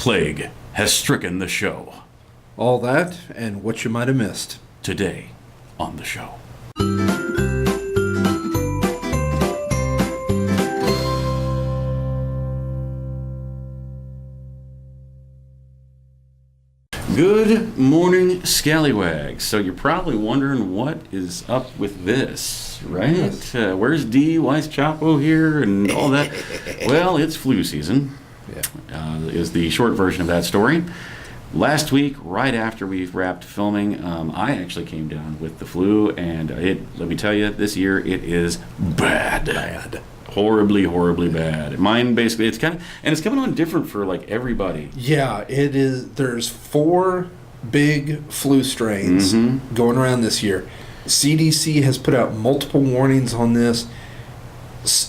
plague has stricken the show. All that and what you might have missed. Today on the show. Good morning, scallywags. So you're probably wondering what is up with this, right? Yes. Where's D? Why is Chapo here? And all that. Well, it's flu season. Yeah. Is the short version of that story. Last week, right after we wrapped filming, I actually came down with the flu, and let me tell you, this year it is bad. Horribly bad. Mine basically, it's coming on different for like everybody. Yeah, it is. There's 4 big flu strains going around this year. CDC has put out multiple warnings on this.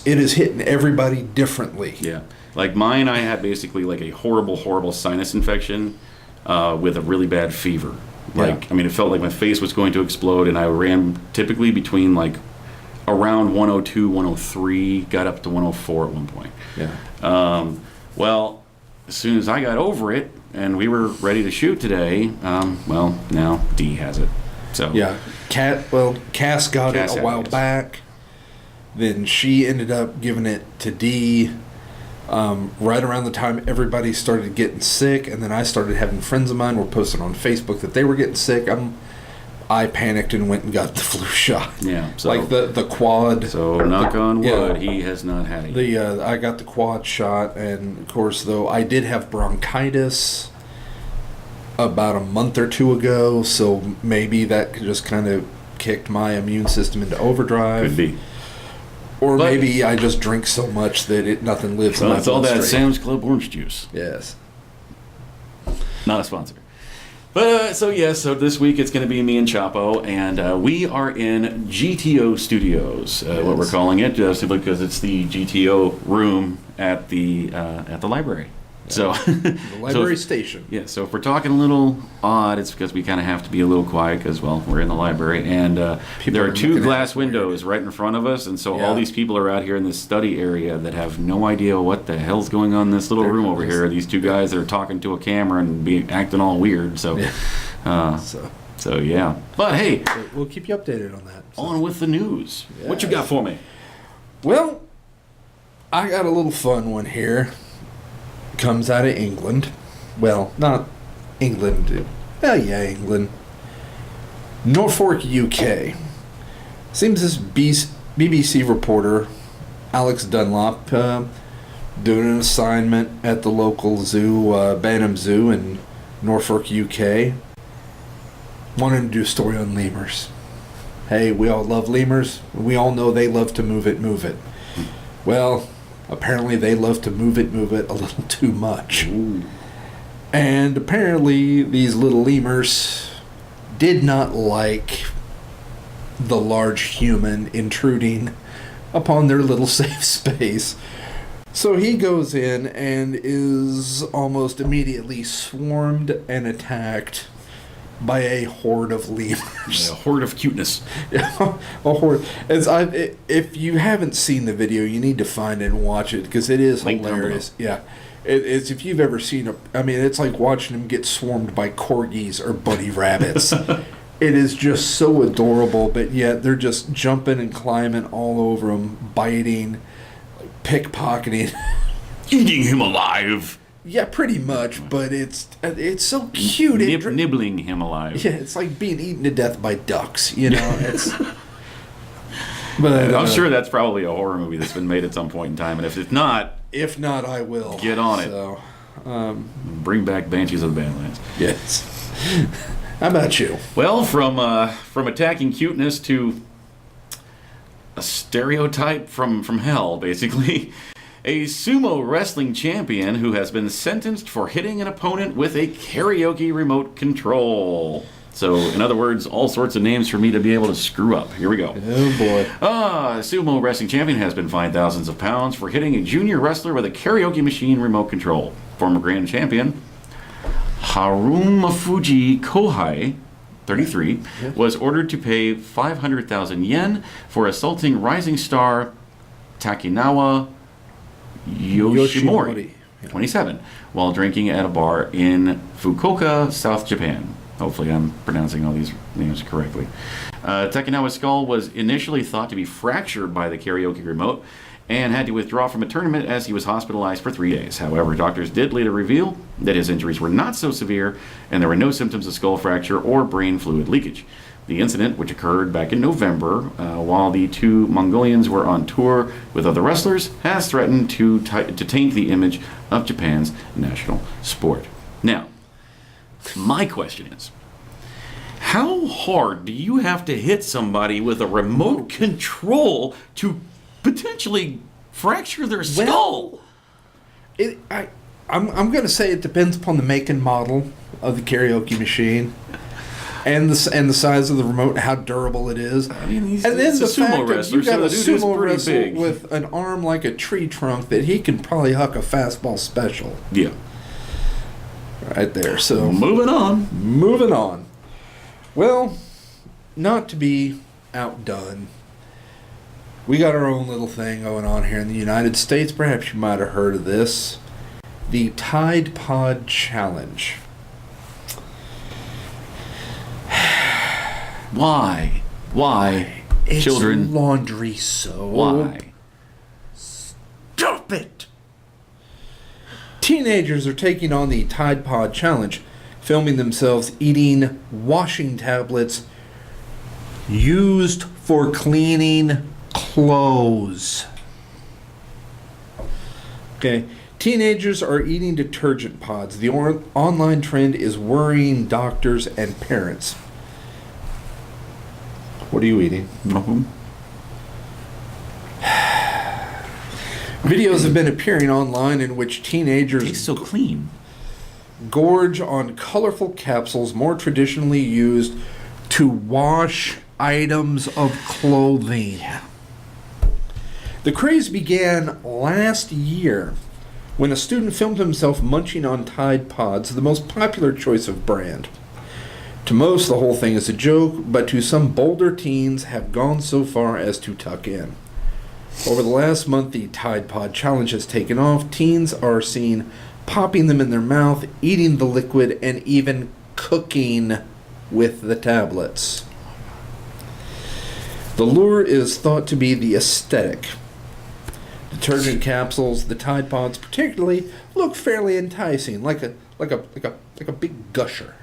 It is hitting everybody differently. Yeah. Like mine, I had basically like a horrible sinus infection with a really bad fever. Like, I mean, it felt like my face was going to explode, and I ran typically between like around 102, 103, got up to 104 at one point. Yeah. Well, as soon as I got over it and we were ready to shoot today, well, now D has it. So yeah, Cass got it a while back. Then she ended up giving it to D right around the time everybody started getting sick, and then I started having friends of mine were posting on Facebook that they were getting sick. I panicked and went and got the flu shot. Yeah, so, like the quad. So knock on wood, he has not had it. I got the quad shot, and of course, though I did have bronchitis about a month or 2 ago, so maybe that just kind of kicked my immune system into overdrive. Could be. But maybe I just drink so much that nothing lives in my bloodstream. It's all that Sam's Club orange juice. Yes. Not a sponsor. But, so this week it's going to be me and Chapo, and we are in GTO Studios, what we're calling it, simply because it's the GTO room at the library. Yeah. So the library station. Yeah, so if we're talking a little odd, it's because we kind of have to be a little quiet because, well, we're in the library, and there are 2 glass windows right in front of us, and so all these people are out here in this study area that have no idea what the hell's going on in this little room over here. These 2 guys that are talking to a camera and acting all weird, so yeah. But hey, we'll keep you updated on that. So. On with the news. Yes. What you got for me? Well, I got a little fun one here. Comes out of England. Well, not England. England. Norfolk, UK. Seems this BBC reporter, Alex Dunlop, doing an assignment at the local zoo, Banham Zoo in Norfolk, UK. Wanted to do a story on lemurs. Hey, we all love lemurs. We all know they love to move it. Well, apparently they love to move it a little too much. Ooh. And apparently these little lemurs did not like the large human intruding upon their little safe space. So he goes in and is almost immediately swarmed and attacked by a horde of lemurs. A horde of cuteness. Yeah, a horde. If you haven't seen the video, you need to find it and watch it because it is hilarious. Yeah, it's if you've ever seen it's like watching him get swarmed by corgis or bunny rabbits. It is just so adorable, but yet they're just jumping and climbing all over him, biting, pickpocketing, eating him alive. Yeah, pretty much, but it's so cute. Nibbling him alive. Yeah, it's like being eaten to death by ducks, It's. But I'm sure that's probably a horror movie that's been made at some point in time, and if it's not, I will get on so, bring back Banshees of the Badlands. Yes. How about you? Well, from attacking cuteness to a stereotype from hell, basically. A sumo wrestling champion who has been sentenced for hitting an opponent with a karaoke remote control. So, in other words, all sorts of names for me to be able to screw up. Here we go. Oh, boy. A sumo wrestling champion has been fined thousands of pounds for hitting a junior wrestler with a karaoke machine remote control. Former grand champion Harumafuji Kohai, 33, was ordered to pay 500,000 yen for assaulting rising star Takinawa Yoshimori. 27, while drinking at a bar in Fukuoka, South Japan. Hopefully I'm pronouncing all these names correctly. Takanawa's skull was initially thought to be fractured by the karaoke remote and had to withdraw from a tournament as he was hospitalized for 3 days. However, doctors did later reveal that his injuries were not so severe and there were no symptoms of skull fracture or brain fluid leakage. The incident, which occurred back in November while the two Mongolians were on tour with other wrestlers, has threatened to taint the image of Japan's national sport. Now, my question is, how hard do you have to hit somebody with a remote control to potentially fracture their skull? I'm going to say it depends upon the make and model of the karaoke machine. And the size of the remote, and how durable it is. I mean, and then the fact that you got a sumo wrestler big with an arm like a tree trunk that he can probably huck a fastball special. Yeah. Right there. So moving on. Well, not to be outdone, we got our own little thing going on here in the United States. Perhaps you might have heard of this. The Tide Pod Challenge. Why? It's Children. Laundry soap. Why? Stop it! Teenagers are taking on the Tide Pod Challenge, filming themselves eating washing tablets used for cleaning clothes. Okay. Teenagers are eating detergent pods. The online trend is worrying doctors and parents. What are you eating? Videos have been appearing online in which teenagers Tastes so clean. gorge on colorful capsules more traditionally used to wash items of clothing. The craze began last year when a student filmed himself munching on Tide Pods, the most popular choice of brand. To most, the whole thing is a joke, but to some bolder teens have gone so far as to tuck in. Over the last month, the Tide Pod Challenge has taken off. Teens are seen popping them in their mouth, eating the liquid, and even cooking with the tablets. The lure is thought to be the aesthetic. Detergent capsules, the Tide Pods particularly, look fairly enticing, like a big gusher.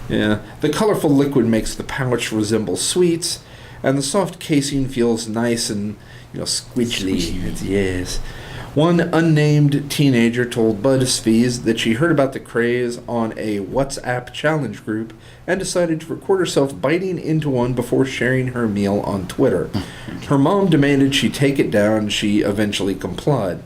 Yeah, the colorful liquid makes the pouch resemble sweets, and the soft casing feels nice and, squidgy. Yes. One unnamed teenager told BuzzFeed that she heard about the craze on a WhatsApp challenge group and decided to record herself biting into one before sharing her meal on Twitter. Her mom demanded she take it down, and she eventually complied.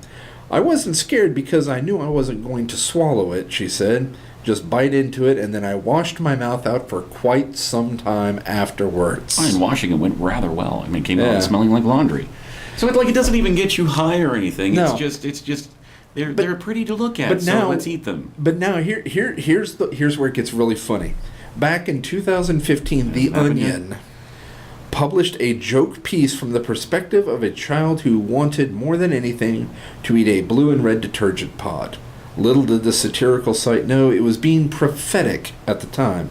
I wasn't scared because I knew I wasn't going to swallow it, she said. Just bite into it, and then I washed my mouth out for quite some time afterwards. And washing it went rather well. I mean, it came out smelling like laundry. So it doesn't even get you high or anything. No. It's just they're pretty to look at. So let's eat them. But now here's where it gets really funny. Back in 2015, The Onion published a joke piece from the perspective of a child who wanted more than anything to eat a blue and red detergent pod. Little did the satirical site know it was being prophetic at the time.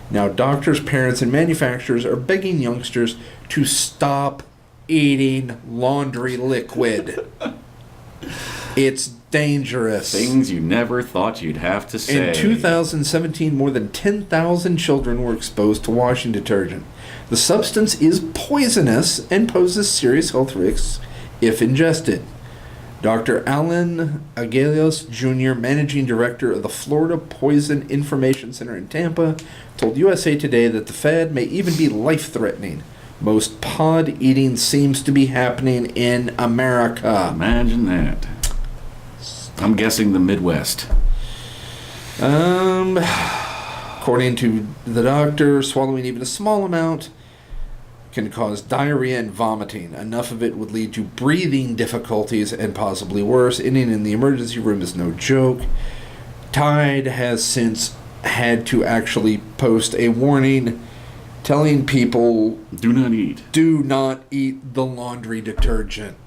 Now doctors, parents, and manufacturers are begging youngsters to stop eating laundry liquid. It's dangerous. Things you never thought you'd have to say. In 2017, more than 10,000 children were exposed to washing detergent. The substance is poisonous and poses serious health risks if ingested. Dr. Alan Agelios Jr., managing director of the Florida Poison Information Center in Tampa, told USA Today that the fad may even be life-threatening. Most pod eating seems to be happening in America. Imagine that. I'm guessing the Midwest. According to the doctor, swallowing even a small amount can cause diarrhea and vomiting. Enough of it would lead to breathing difficulties and possibly worse. Ending in the emergency room is no joke. Tide has since had to actually post a warning telling people, do not eat the laundry detergent.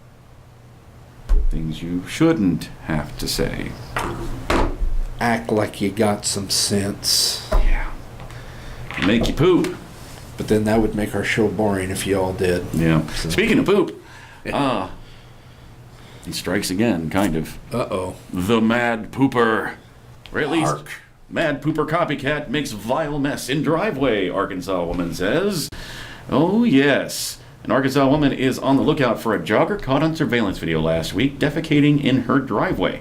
things you shouldn't have to say. Act like you got some sense. Yeah. Make you poop. But then that would make our show boring if you all did. Yeah. So. Speaking of poop, he strikes again, kind of. Uh-oh. The Mad Pooper. Or at least, Ark. Mad Pooper copycat makes vile mess in driveway, Arkansas woman says. Oh, yes. An Arkansas woman is on the lookout for a jogger caught on surveillance video last week defecating in her driveway.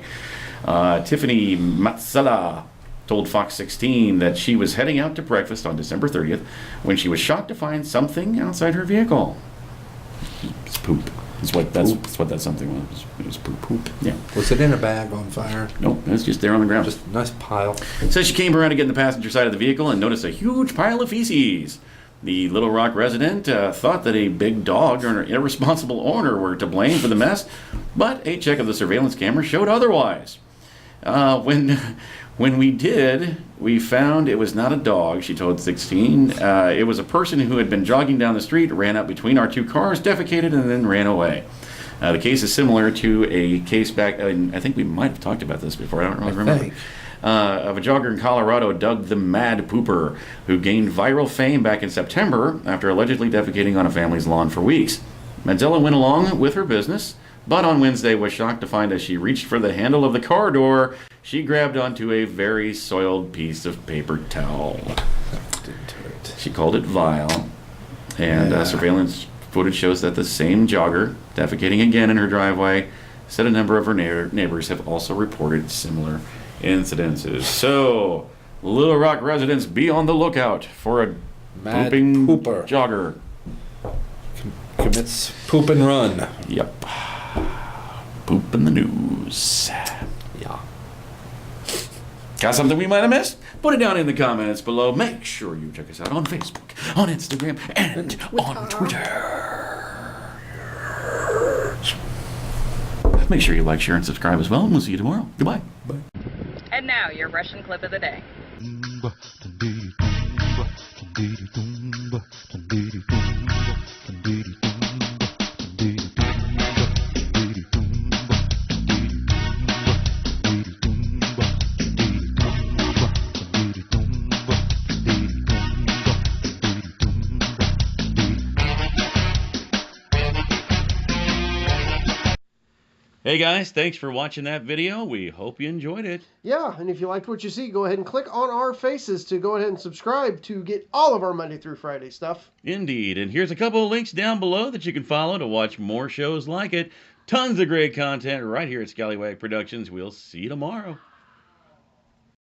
Tiffany Matsala told Fox 16 that she was heading out to breakfast on December 30th when she was shocked to find something outside her vehicle. It's poop. That's what that something was. It was poop. Poop. Yeah. Was it in a bag on fire? No, it's just there on the ground. Just a nice pile. It says she came around to get in the passenger side of the vehicle and noticed a huge pile of feces. The Little Rock resident thought that a big dog or an irresponsible owner were to blame for the mess, but a check of the surveillance camera showed otherwise. When we did, we found it was not a dog, she told 16. It was a person who had been jogging down the street, ran up between our two cars, defecated, and then ran away. The case is similar to a case back, I think we might have talked about this before, I don't really remember. Of a jogger in Colorado dubbed the Mad Pooper, who gained viral fame back in September after allegedly defecating on a family's lawn for weeks. Manzella went along with her business, but on Wednesday was shocked to find as she reached for the handle of the car door, she grabbed onto a very soiled piece of paper towel. She called it vile, and surveillance footage shows that the same jogger, defecating again in her driveway, said a number of her neighbors have also reported similar incidences. So, Little Rock residents, be on the lookout for a Mad pooping pooper. jogger. Commits poop and run. Yep. Poop in the news. Yeah. Got something we might have missed? Put it down in the comments below. Make sure you check us out on Facebook, on Instagram, and on Twitter. Make sure you like, share, and subscribe as well, and we'll see you tomorrow. Goodbye. Bye. And now, your Russian clip of the day. Hey guys, thanks for watching that video. We hope you enjoyed it. Yeah, and if you liked what you see, go ahead and click on our faces to go ahead and subscribe to get all of our Monday through Friday stuff. Indeed, and here's a couple of links down below that you can follow to watch more shows like it. Tons of great content right here at Scallywag Productions. We'll see you tomorrow.